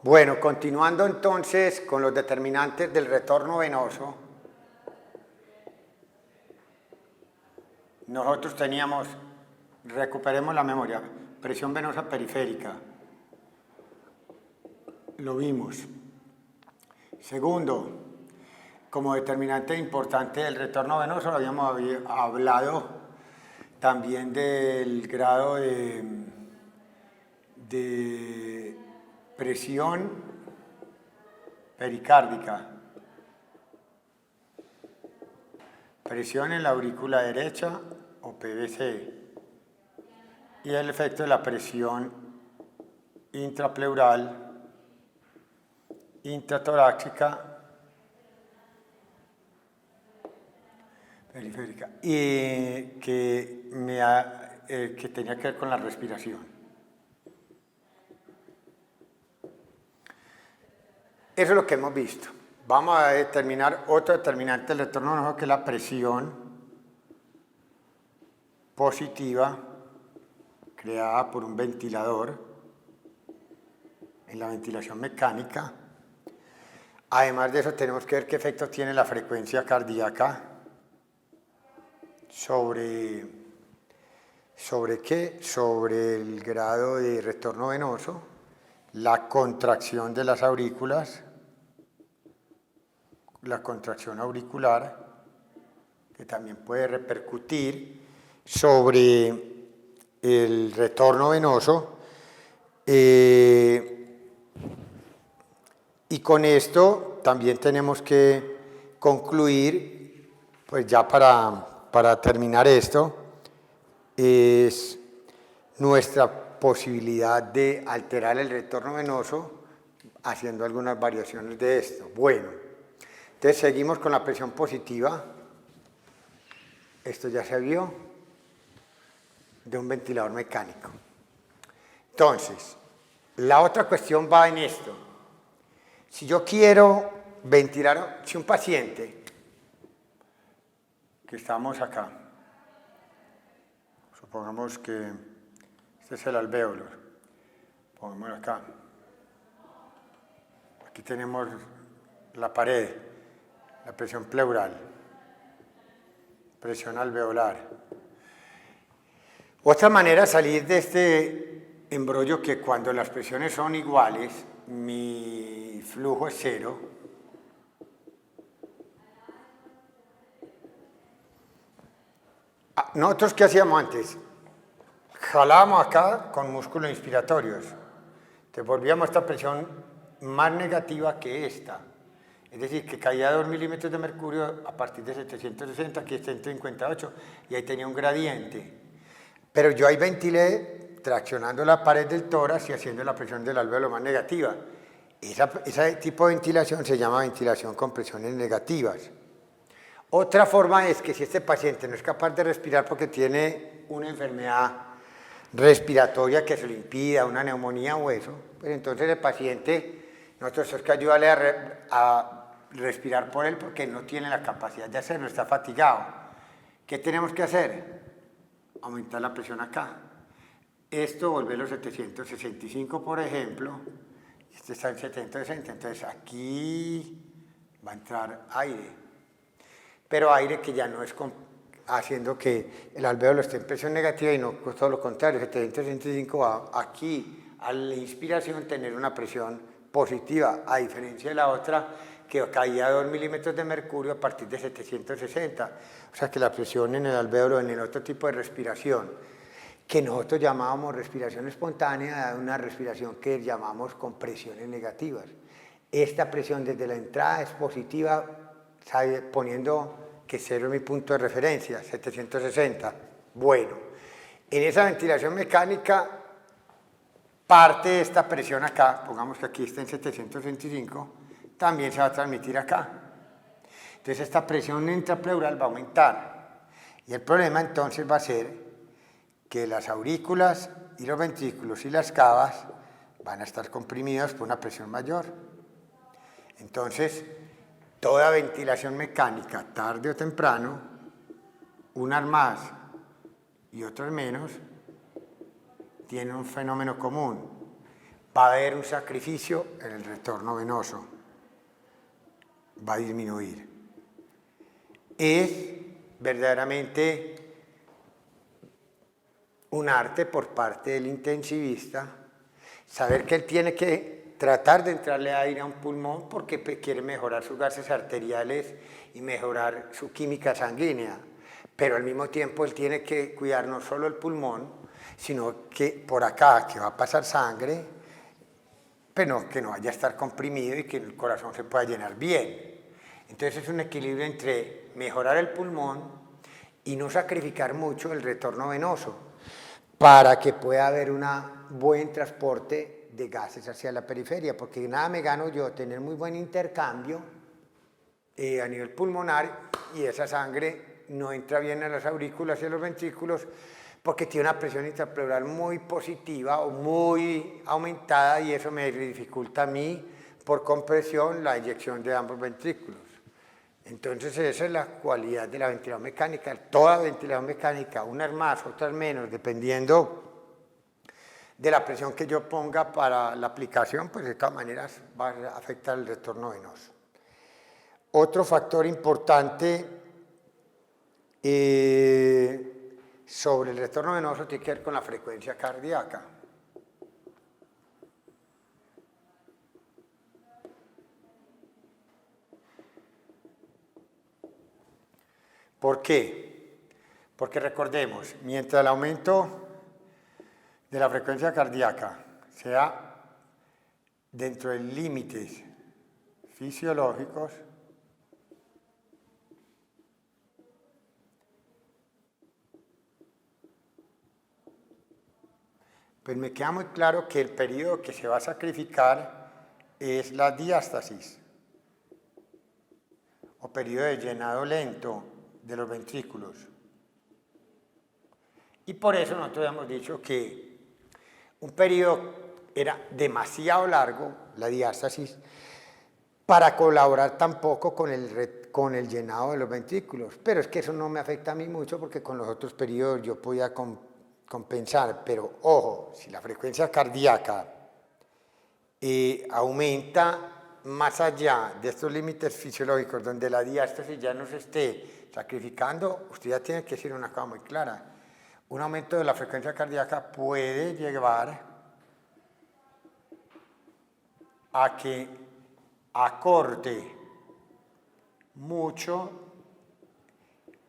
Bueno, continuando entonces con los determinantes del retorno venoso, nosotros teníamos, recuperemos la memoria, presión venosa periférica, lo vimos. Segundo, como determinante importante del retorno venoso, habíamos hablado también del grado de presión pericárdica, presión en la aurícula derecha o PVC, y el efecto de la presión intrapleural, intratorácica, periférica, y que tenía que ver con la respiración. Eso es lo que hemos visto. Vamos a determinar otro determinante del retorno venoso, que es la presión positiva creada por un ventilador en la ventilación mecánica. Además de eso, tenemos que ver qué efecto tiene la frecuencia cardíaca sobre qué, sobre el grado de retorno venoso, la contracción de las aurículas, la contracción auricular, que también puede repercutir sobre el retorno venoso. Y con esto también tenemos que concluir, pues ya para terminar esto, es nuestra posibilidad de alterar el retorno venoso haciendo algunas variaciones de esto. Bueno, entonces seguimos con la presión positiva. Esto ya se vio de un ventilador mecánico. Entonces, la otra cuestión va en esto. Si yo quiero ventilar, si un paciente, que estamos acá, supongamos que este es el alvéolo, pongámoslo acá, aquí tenemos la pared, la presión pleural, presión alveolar. Otra manera de salir de este embrollo, que cuando las presiones son iguales, mi flujo es cero, nosotros ¿qué hacíamos antes? Jalábamos acá con músculos inspiratorios, te volvíamos esta presión más negativa que esta, es decir, que caía 2 milímetros de mercurio a partir de 760, aquí está en 58, y ahí tenía un gradiente. Pero yo ahí ventilé traccionando la pared del tórax y haciendo la presión del alvéolo más negativa. Ese tipo de ventilación se llama ventilación con presiones negativas. Otra forma es que si este paciente no es capaz de respirar porque tiene una enfermedad respiratoria que se le impida, una neumonía o eso, pues entonces el paciente, nosotros tenemos que ayudarle a respirar por él porque no tiene la capacidad de hacerlo, está fatigado. ¿Qué tenemos que hacer? Aumentar la presión acá. Esto volverlo 765, por ejemplo, este está en 760, entonces aquí va a entrar aire, pero aire que ya no es haciendo que el alvéolo esté en presión negativa y no todo lo contrario, 765 va aquí a la inspiración tener una presión positiva, a diferencia de la otra que caía 2 milímetros de mercurio a partir de 760, o sea que la presión en el alvéolo, en el otro tipo de respiración, que nosotros llamábamos respiración espontánea, es una respiración que llamamos con presiones negativas. Esta presión desde la entrada es positiva, poniendo que 0 es mi punto de referencia, 760. Bueno, en esa ventilación mecánica, parte de esta presión acá, pongamos que aquí está en 725, también se va a transmitir acá. Entonces esta presión intrapleural va a aumentar. Y el problema entonces va a ser que las aurículas y los ventrículos y las cavas van a estar comprimidos por una presión mayor. Entonces, toda ventilación mecánica, tarde o temprano, unas más y otras menos, tiene un fenómeno común. va a haber un sacrificio en el retorno venoso, va a disminuir. Es verdaderamente un arte por parte del intensivista saber que él tiene que tratar de entrarle aire a un pulmón porque quiere mejorar sus gases arteriales y mejorar su química sanguínea, pero al mismo tiempo él tiene que cuidar no solo el pulmón, sino que por acá, que va a pasar sangre, pero que no vaya a estar comprimido y que el corazón se pueda llenar bien. Entonces es un equilibrio entre mejorar el pulmón y no sacrificar mucho el retorno venoso para que pueda haber un buen transporte de gases hacia la periferia, porque nada me gano yo tener muy buen intercambio a nivel pulmonar y esa sangre no entra bien a las aurículas y a los ventrículos porque tiene una presión intrapleural muy positiva o muy aumentada y eso me dificulta a mí por compresión la eyección de ambos ventrículos. Entonces esa es la cualidad de la ventilación mecánica. Toda ventilación mecánica, unas más, otras menos, dependiendo de la presión que yo ponga para la aplicación, pues de todas maneras va a afectar el retorno venoso. Otro factor importante sobre el retorno venoso tiene que ver con la frecuencia cardíaca. ¿Por qué? Porque recordemos, mientras el aumento de la frecuencia cardíaca sea dentro de límites fisiológicos, pues me queda muy claro que el periodo que se va a sacrificar es la diástasis o periodo de llenado lento de los ventrículos. Y por eso nosotros hemos dicho que un periodo era demasiado largo, la diástasis, para colaborar tampoco con el llenado de los ventrículos. Pero es que eso no me afecta a mí mucho porque con los otros periodos yo podía compensar. Pero ojo, si la frecuencia cardíaca aumenta más allá de estos límites fisiológicos donde la diástasis ya no se esté sacrificando, usted ya tiene que decir una cosa muy clara. Un aumento de la frecuencia cardíaca puede llevar a que acorte mucho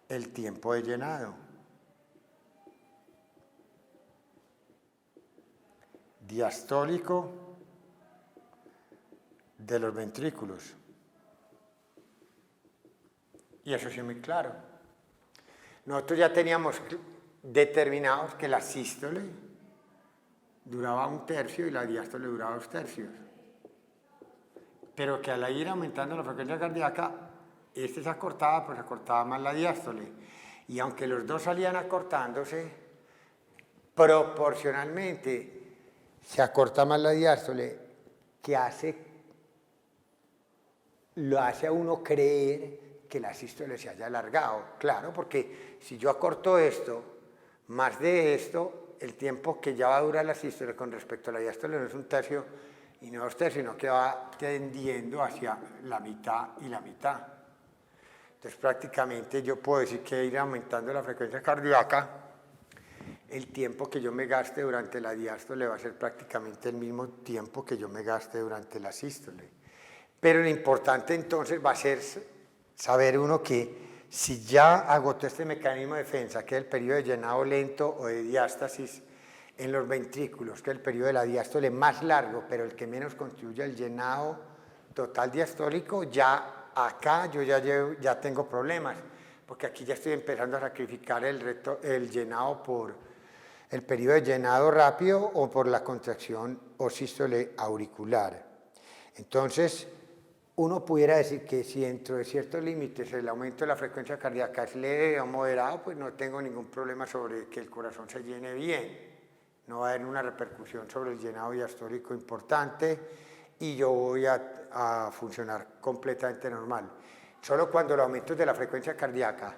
el tiempo de llenado. Diastólico de los ventrículos. Y eso sí es muy claro. Nosotros ya teníamos determinados que la sístole duraba 1/3 y la diástole duraba 2/3. Pero que al ir aumentando la frecuencia cardíaca, se acortaba, pues acortaba más la diástole. Y aunque los dos salían acortándose, proporcionalmente se acorta más la diástole, que lo hace a uno creer que la sístole se haya alargado. Claro, porque si yo acorto esto, más de esto, el tiempo que ya va a durar la sístole con respecto a la diástole no es 1/3 y no 2/3, sino que va tendiendo hacia la mitad y la mitad. Entonces prácticamente yo puedo decir que ir aumentando la frecuencia cardíaca, el tiempo que yo me gaste durante la diástole va a ser prácticamente el mismo tiempo que yo me gaste durante la sístole. Pero lo importante entonces va a ser saber uno que si ya agotó este mecanismo de defensa, que es el periodo de llenado lento o de diástasis en los ventrículos, que es el periodo de la diástole más largo, pero el que menos contribuye al llenado total diastólico, ya acá yo ya tengo problemas, porque aquí ya estoy empezando a sacrificar el llenado por el periodo de llenado rápido o por la contracción o sístole auricular. Entonces, uno pudiera decir que si dentro de ciertos límites el aumento de la frecuencia cardíaca es leve o moderado, pues no tengo ningún problema sobre que el corazón se llene bien. No va a haber una repercusión sobre el llenado diastólico importante y yo voy a funcionar completamente normal. Solo cuando los aumentos de la frecuencia cardíaca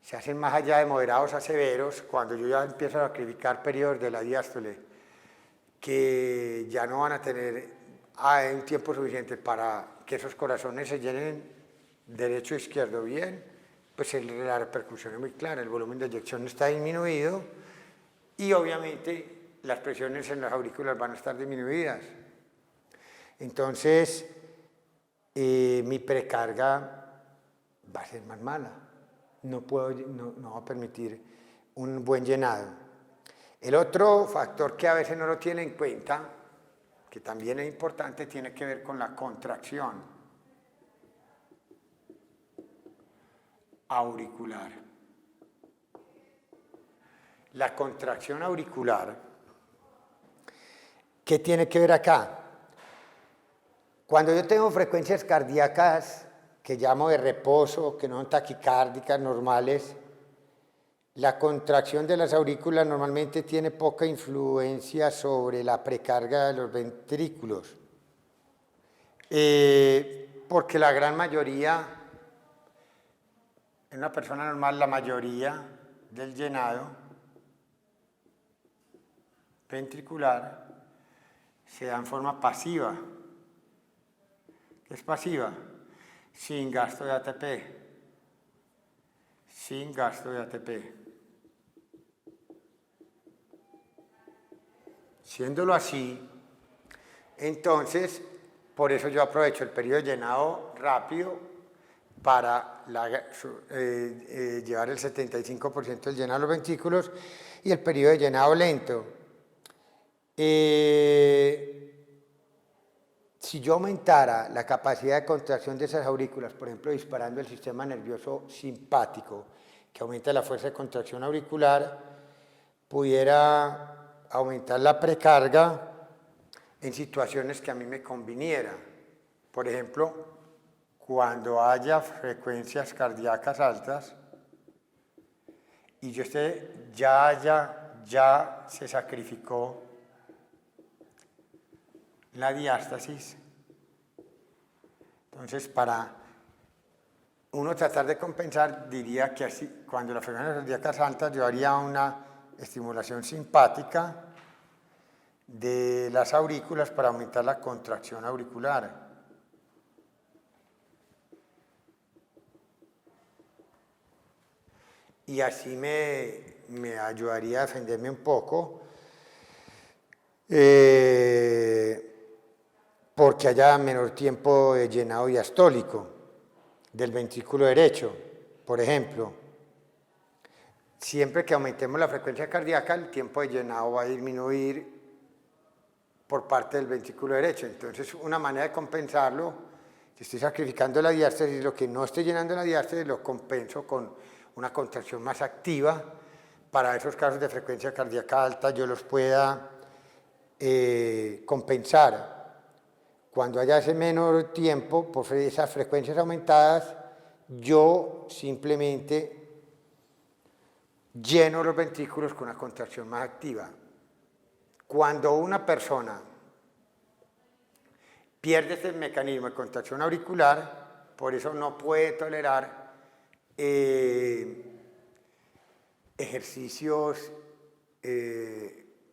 se hacen más allá de moderados a severos, cuando yo ya empiezo a sacrificar periodos de la diástole que ya no van a tener un tiempo suficiente para que esos corazones se llenen derecho e izquierdo bien, pues la repercusión es muy clara, el volumen de eyección está disminuido y obviamente las presiones en las aurículas van a estar disminuidas. Entonces, mi precarga va a ser más mala, no va a permitir un buen llenado. El otro factor que a veces no lo tiene en cuenta, que también es importante, tiene que ver con la contracción auricular. La contracción auricular, ¿qué tiene que ver acá? Cuando yo tengo frecuencias cardíacas que llamo de reposo, que no son taquicárdicas normales, la contracción de las aurículas normalmente tiene poca influencia sobre la precarga de los ventrículos, porque la gran mayoría, en una persona normal, la mayoría del llenado ventricular se da en forma pasiva. ¿Qué es pasiva? Sin gasto de ATP. Sin gasto de ATP. Siéndolo así, entonces, por eso yo aprovecho el periodo de llenado rápido para llevar el 75% del llenado de los ventrículos y el periodo de llenado lento. Si yo aumentara la capacidad de contracción de esas aurículas, por ejemplo, disparando el sistema nervioso simpático, que aumenta la fuerza de contracción auricular, pudiera aumentar la precarga en situaciones que a mí me conviniera. Por ejemplo, cuando haya frecuencias cardíacas altas y yo ya se sacrificó la diástasis. Entonces, para uno tratar de compensar, diría que así, cuando la frecuencia cardíaca alta, yo haría una estimulación simpática de las aurículas para aumentar la contracción auricular. Y así me ayudaría a defenderme un poco, porque haya menor tiempo de llenado diastólico del ventrículo derecho, por ejemplo. Siempre que aumentemos la frecuencia cardíaca, el tiempo de llenado va a disminuir por parte del ventrículo derecho. Entonces, una manera de compensarlo, si estoy sacrificando la diástasis, lo que no estoy llenando la diástasis lo compenso con una contracción más activa. Para esos casos de frecuencia cardíaca alta yo los pueda compensar. Cuando haya ese menor tiempo, por esas frecuencias aumentadas, yo simplemente lleno los ventrículos con una contracción más activa. Cuando una persona pierde ese mecanismo de contracción auricular, por eso no puede tolerar ejercicios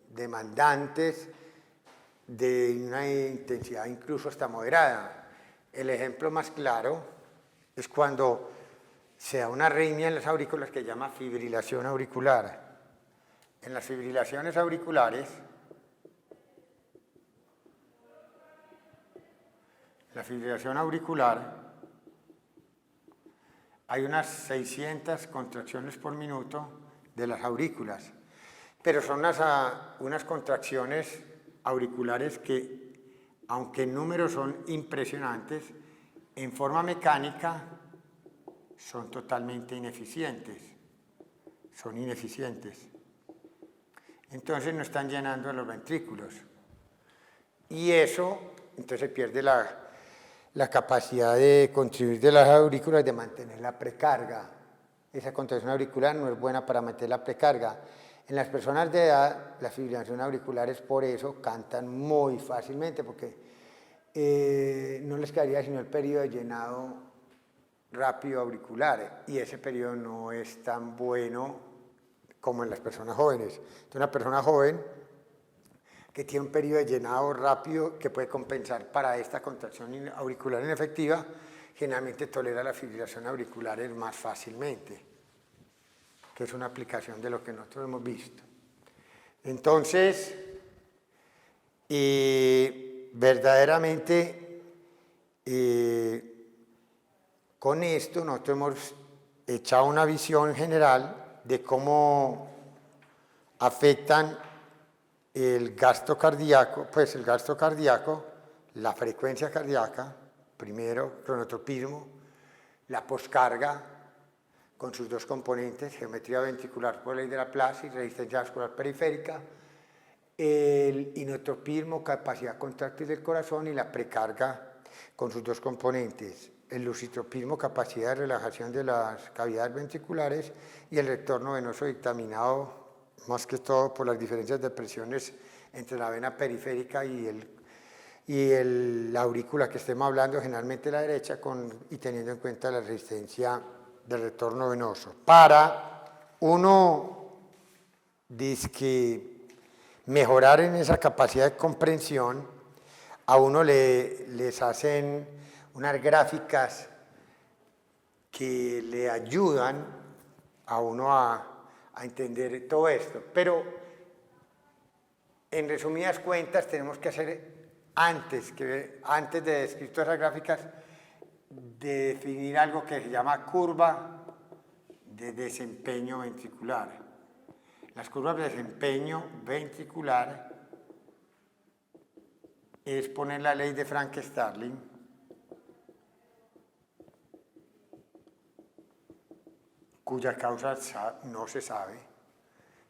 demandantes de una intensidad incluso hasta moderada. El ejemplo más claro es cuando se da una arritmia en las aurículas que se llama fibrilación auricular. En las fibrilaciones auriculares, la fibrilación auricular, hay unas 600 contracciones por minuto de las aurículas, pero son unas contracciones auriculares que, aunque en número son impresionantes, en forma mecánica son totalmente ineficientes. Son ineficientes. Entonces no están llenando los ventrículos. Y eso, entonces pierde la capacidad de contribuir de las aurículas de mantener la precarga. Esa contracción auricular no es buena para mantener la precarga. En las personas de edad, la fibrilación auricular es por eso cantan muy fácilmente, porque no les quedaría sino el periodo de llenado rápido auricular, y ese periodo no es tan bueno como en las personas jóvenes. Entonces, una persona joven que tiene un periodo de llenado rápido que puede compensar para esta contracción auricular inefectiva, generalmente tolera la fibrilación auricular más fácilmente, que es una aplicación de lo que nosotros hemos visto. Entonces, verdaderamente, con esto nosotros hemos echado una visión general de cómo afectan el gasto cardíaco, la frecuencia cardíaca, primero cronotropismo, la poscarga con sus dos componentes, geometría ventricular por ley de Laplace y resistencia vascular periférica, el inotropismo, capacidad contráctil del corazón, y la precarga con sus dos componentes, el lusitropismo, capacidad de relajación de las cavidades ventriculares, y el retorno venoso dictaminado más que todo por las diferencias de presiones entre la vena periférica y la aurícula que estemos hablando, generalmente la derecha, y teniendo en cuenta la resistencia del retorno venoso. Para uno mejorar en esa capacidad de comprensión, a uno les hacen unas gráficas que le ayudan a uno a entender todo esto. Pero, en resumidas cuentas, tenemos que hacer, antes de describir todas esas gráficas, de definir algo que se llama curva de desempeño ventricular. Las curvas de desempeño ventricular es poner la ley de Frank-Starling, cuya causa no se sabe,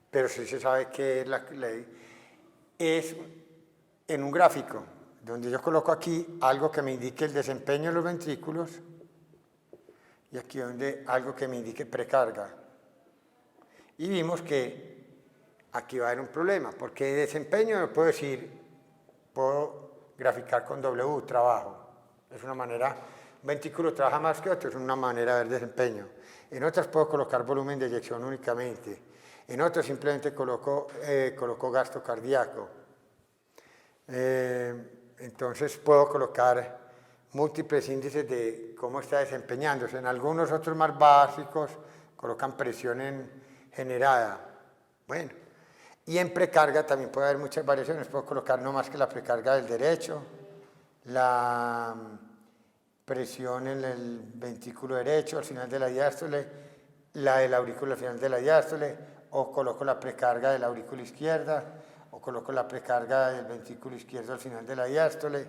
pero sí se sabe qué es la ley. Es en un gráfico, donde yo coloco aquí algo que me indique el desempeño de los ventrículos, y aquí algo que me indique precarga. Y vimos que aquí va a haber un problema, porque desempeño lo puedo decir, puedo graficar con W, trabajo. Es una manera, un ventrículo trabaja más que otro, es una manera de ver desempeño. En otras puedo colocar volumen de eyección únicamente. En otras simplemente coloco gasto cardíaco. Entonces puedo colocar múltiples índices de cómo está desempeñándose. En algunos otros más básicos colocan presión generada. Bueno, y en precarga también puede haber muchas variaciones. Puedo colocar no más que la precarga del derecho, la presión en el ventrículo derecho al final de la diástole, la del aurículo al final de la diástole, o coloco la precarga de la aurícula izquierda, o coloco la precarga del ventrículo izquierdo al final de la diástole,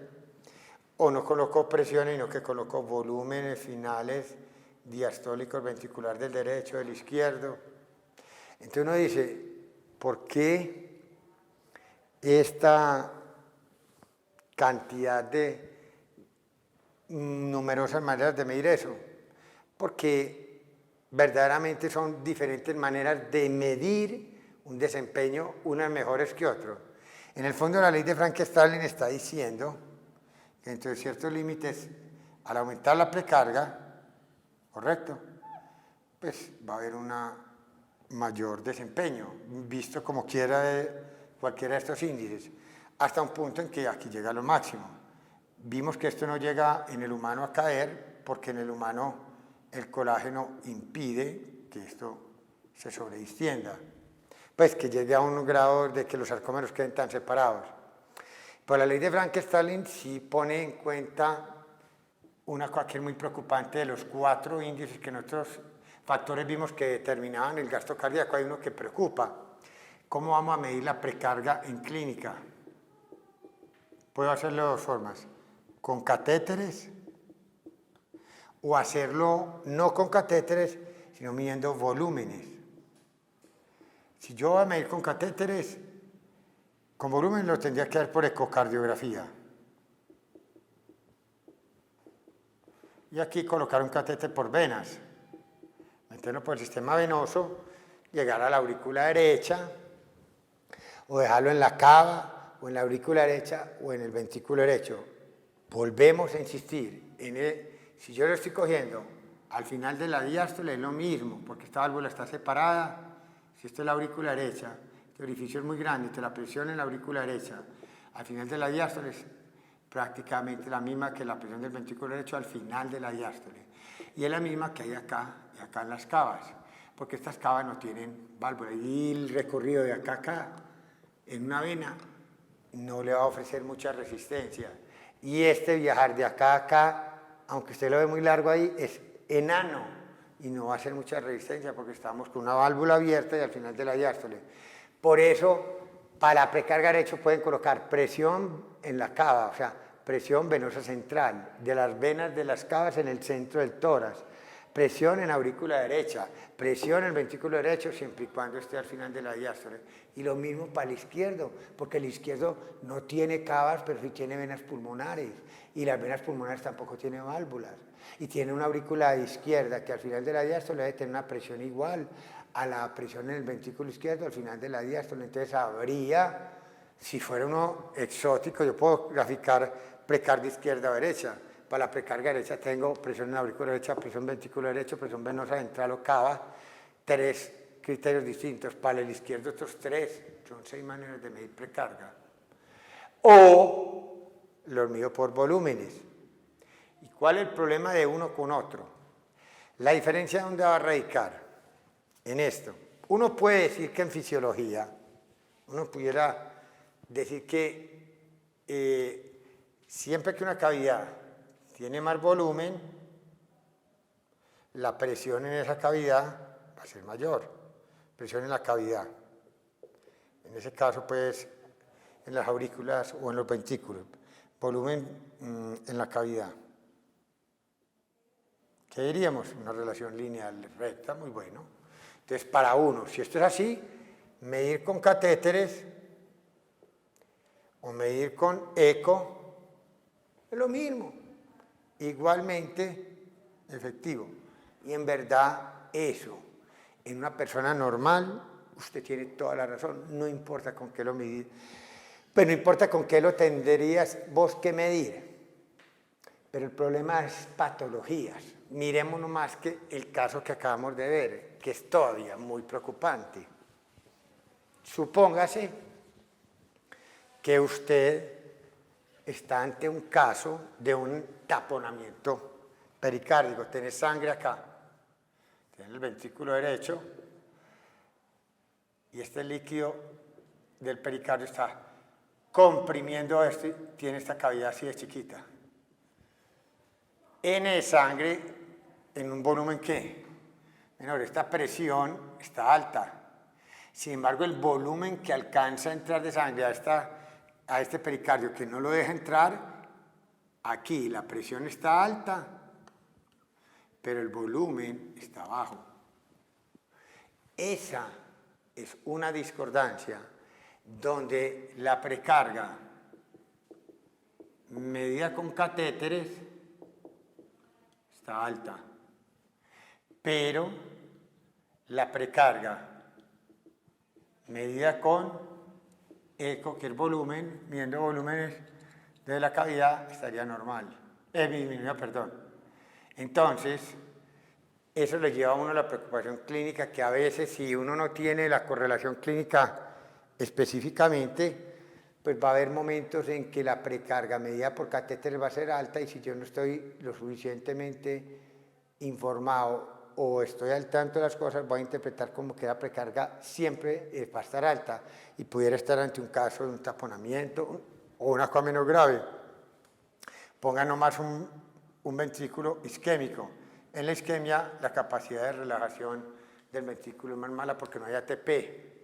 o no coloco presión, sino que coloco volúmenes finales diastólicos ventricular del derecho, del izquierdo. Entonces uno dice, ¿por qué esta cantidad de numerosas maneras de medir eso? Porque verdaderamente son diferentes maneras de medir un desempeño, unas mejores que otras. En el fondo, la ley de Frank-Starling está diciendo que dentro de ciertos límites, al aumentar la precarga, ¿correcto?, pues va a haber una mayor desempeño, visto como quiera cualquiera de estos índices, hasta un punto en que aquí llega a lo máximo. Vimos que esto no llega en el humano a caer, porque en el humano el colágeno impide que esto se sobredistienda, pues que llegue a un grado de que los sarcómeros queden tan separados. Pues la ley de Frank-Starling sí pone en cuenta una cosa que es muy preocupante de los 4 índices que nosotros factores vimos que determinaban el gasto cardíaco. Hay uno que preocupa. ¿Cómo vamos a medir la precarga en clínica? Puedo hacerlo de 2 formas. Con catéteres, o hacerlo no con catéteres, sino midiendo volúmenes. Si yo voy a medir con catéteres, con volumen lo tendría que dar por ecocardiografía. Y aquí colocar un catéter por venas. Meterlo por el sistema venoso, llegar a la aurícula derecha, o dejarlo en la cava, o en la aurícula derecha, o en el ventrículo derecho. Volvemos a insistir, si yo lo estoy cogiendo al final de la diástole es lo mismo, porque esta válvula está separada. Si esta es la aurícula derecha, este orificio es muy grande, entonces la presión en la aurícula derecha al final de la diástole es prácticamente la misma que la presión del ventrículo derecho al final de la diástole. Y es la misma que hay acá y acá en las cavas, porque estas cavas no tienen válvula. Y el recorrido de acá a acá, en una vena, no le va a ofrecer mucha resistencia. Y este viajar de acá a acá, aunque usted lo ve muy largo ahí, es enano y no va a hacer mucha resistencia porque estamos con una válvula abierta y al final de la diástole. Por eso, para la precarga derecho pueden colocar presión en la cava, o sea, presión venosa central, de las venas de las cavas en el centro del tórax, presión en la aurícula derecha, presión en el ventrículo derecho siempre y cuando esté al final de la diástole. Y lo mismo para el izquierdo, porque el izquierdo no tiene cavas, pero sí tiene venas pulmonares. Y las venas pulmonares tampoco tienen válvulas. Y tiene una aurícula izquierda que al final de la diástole debe tener una presión igual a la presión en el ventrículo izquierdo al final de la diástole. Entonces habría, si fuera uno exótico, yo puedo graficar precarga izquierda o derecha. Para la precarga derecha tengo presión en la aurícula derecha, presión en el ventrículo derecho, presión venosa ventral o cava, 3 criterios distintos. Para el izquierdo otros 3, son 6 maneras de medir precarga. O los mido por volúmenes. ¿Y cuál es el problema de uno con otro? La diferencia, ¿dónde va a radicar? En esto. Uno puede decir que en fisiología, uno pudiera decir que siempre que una cavidad tiene más volumen, la presión en esa cavidad va a ser mayor. Presión en la cavidad. En ese caso, pues, en las aurículas o en los ventrículos. Volumen en la cavidad. ¿Qué diríamos? Una relación lineal recta, muy bueno. Entonces, para uno, si esto es así, medir con catéteres o medir con eco es lo mismo, igualmente efectivo. Y en verdad eso, en una persona normal, usted tiene toda la razón, no importa con qué lo medir, pero no importa con qué lo tendrías vos que medir. Pero el problema es patologías. Miremos nomás que el caso que acabamos de ver, que es todavía muy preocupante. Supóngase que usted está ante un caso de un taponamiento pericárdico. Tiene sangre acá, tiene el ventrículo derecho y este líquido del pericardio está comprimiendo esto y tiene esta cavidad así de chiquita. N de sangre en un volumen ¿qué? Menor, esta presión está alta. Sin embargo, el volumen que alcanza a entrar de sangre a este pericardio que no lo deja entrar, aquí la presión está alta, pero el volumen está bajo. Esa es una discordancia donde la precarga medida con catéteres está alta, pero la precarga medida con eco, que es volumen, midiendo volúmenes de la cavidad, estaría normal, disminuida, perdón. Entonces, eso le lleva a uno a la preocupación clínica, que a veces si uno no tiene la correlación clínica específicamente, pues va a haber momentos en que la precarga medida por catéter va a ser alta y si yo no estoy lo suficientemente informado o estoy al tanto de las cosas, voy a interpretar como que la precarga siempre va a estar alta y pudiera estar ante un caso de un taponamiento o una cosa menos grave. Pongan nomás un ventrículo isquémico. En la isquemia, la capacidad de relajación del ventrículo es más mala porque no hay ATP.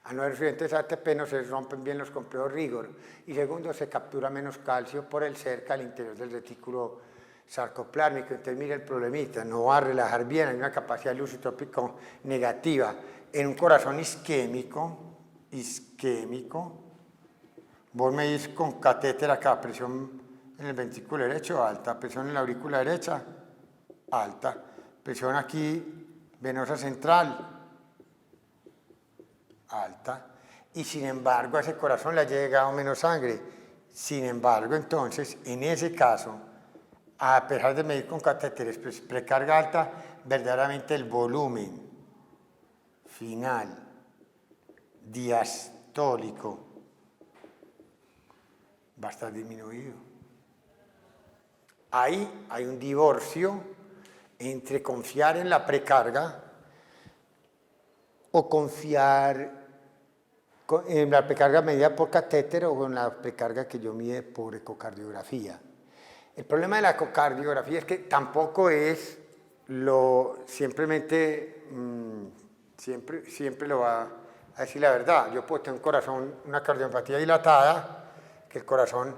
Al no haber suficientes ATP no se rompen bien los complejos rigor. Y segundo, se captura menos calcio por el cerca al interior del retículo sarcoplásmico. Entonces, mire el problemita, no va a relajar bien, hay una capacidad de luz isotrópico negativa. En un corazón isquémico, vos medís con catéter acá, presión en el ventrículo derecho, alta, presión en la aurícula derecha, alta, presión aquí, venosa central, alta, y sin embargo a ese corazón le ha llegado menos sangre. Sin embargo, entonces, en ese caso, a pesar de medir con catéteres, pues, precarga alta, verdaderamente el volumen final diastólico va a estar disminuido. Ahí hay un divorcio entre confiar en la precarga o confiar en la precarga medida por catéter o en la precarga que yo mide por ecocardiografía. El problema de la ecocardiografía es que tampoco es simplemente, siempre lo va a decir la verdad. Yo puedo tener un corazón, una cardiopatía dilatada, que el corazón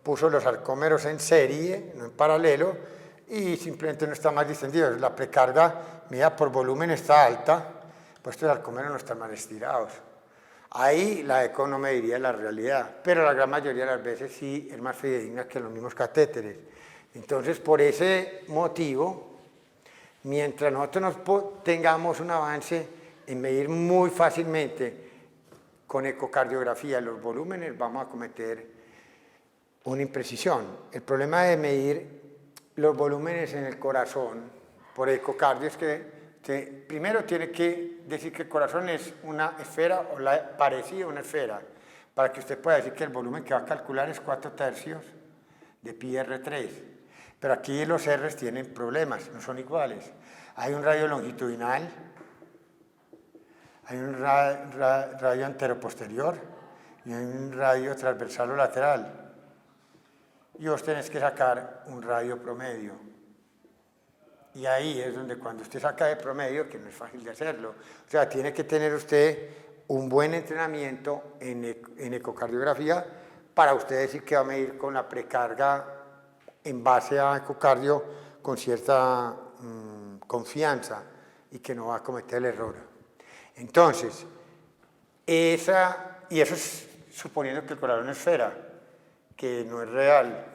puso los arcómeros en serie, no en paralelo, y simplemente no está más distendido. La precarga medida por volumen está alta, pues estos arcómeros no están más estirados. Ahí la eco no me diría la realidad, pero la gran mayoría de las veces sí es más fidedigna que los mismos catéteres. Entonces, por ese motivo, mientras nosotros tengamos un avance en medir muy fácilmente con ecocardiografía los volúmenes, vamos a cometer una imprecisión. El problema de medir los volúmenes en el corazón por ecocardio es que primero tiene que decir que el corazón es una esfera o parecida a una esfera, para que usted pueda decir que el volumen que va a calcular es 4/3 de pi r3. Pero aquí los R's tienen problemas, no son iguales. Hay un radio longitudinal, hay un radio anteroposterior y hay un radio transversal o lateral. Y vos tenés que sacar un radio promedio. Y ahí es donde cuando usted saca de promedio, que no es fácil de hacerlo, o sea, tiene que tener usted un buen entrenamiento en ecocardiografía para usted decir que va a medir con la precarga en base a ecocardio con cierta confianza y que no va a cometer el error. Entonces, y eso es suponiendo que el corazón es esfera, que no es real.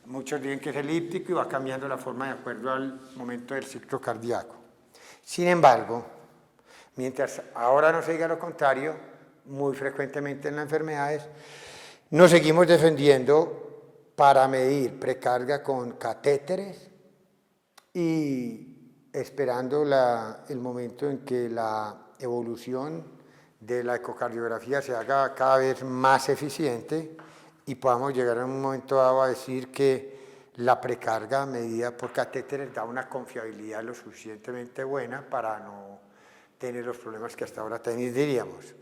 Muchos dicen que es elíptico y va cambiando la forma de acuerdo al momento del ciclo cardíaco. Sin embargo, mientras ahora no se diga lo contrario, muy frecuentemente en las enfermedades, nos seguimos defendiendo para medir precarga con catéteres y esperando el momento en que la evolución de la ecocardiografía se haga cada vez más eficiente y podamos llegar en un momento dado a decir que la precarga medida por catéteres da una confiabilidad lo suficientemente buena para no tener los problemas que hasta ahora tendríamos.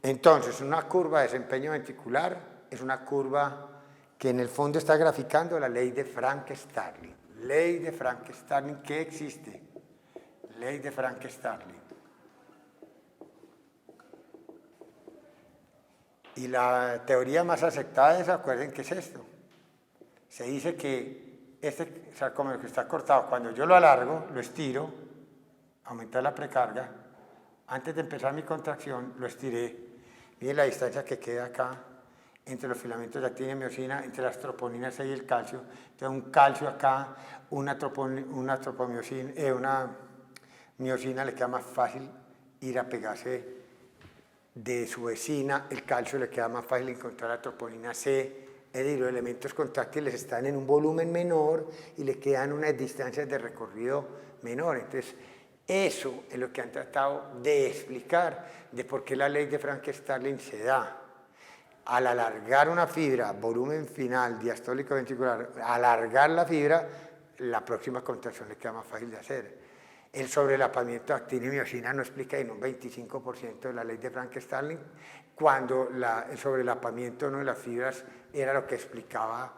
Entonces, una curva de desempeño ventricular es una curva que en el fondo está graficando la ley de Frank-Starling. Ley de Frank-Starling, ¿qué existe? Ley de Frank-Starling. Y la teoría más aceptada es, acuerden, ¿qué es esto? Se dice que este sarcómero que está cortado, cuando yo lo alargo, lo estiro, aumentar la precarga, antes de empezar mi contracción, lo estiré. Miren la distancia que queda acá entre los filamentos de actina y miosina, entre las troponinas C y el calcio. Entonces, un calcio acá, una miosina le queda más fácil ir a pegarse de su vecina, el calcio le queda más fácil encontrar la troponina C, es decir, los elementos contráctiles están en un volumen menor y le quedan unas distancias de recorrido menor. Entonces, eso es lo que han tratado de explicar de por qué la ley de Frank-Starling se da. Al alargar una fibra, volumen final, diastólico ventricular, alargar la fibra, la próxima contracción le queda más fácil de hacer. El sobrelapamiento de actina y miosina no explica en un 25% de la ley de Frank-Starling, cuando el sobrelapamiento de las fibras era lo que explicaba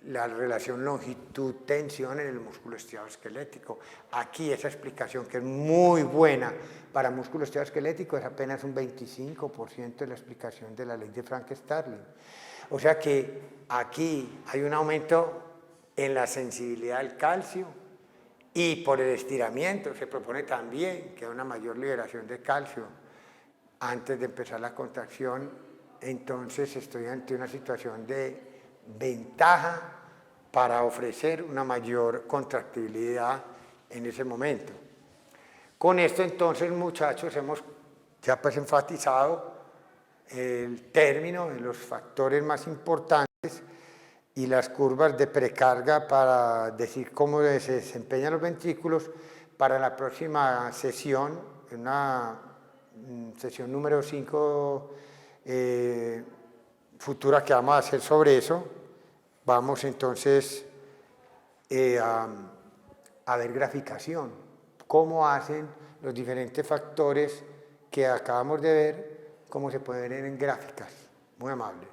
la relación longitud-tensión en el músculo estriado esquelético. Aquí esa explicación, que es muy buena para músculo estriado esquelético, es apenas un 25% de la explicación de la ley de Frank-Starling. O sea que aquí hay un aumento en la sensibilidad al calcio y por el estiramiento se propone también que haya una mayor liberación de calcio antes de empezar la contracción. Entonces estoy ante una situación de ventaja para ofrecer una mayor contractibilidad en ese momento. Con esto entonces, muchachos, hemos ya pues enfatizado el término de los factores más importantes y las curvas de precarga para decir cómo se desempeñan los ventrículos para la próxima sesión, en una sesión número 5 futura que vamos a hacer sobre eso, vamos entonces a ver graficación, cómo hacen los diferentes factores que acabamos de ver, cómo se pueden ver en gráficas. Muy amable.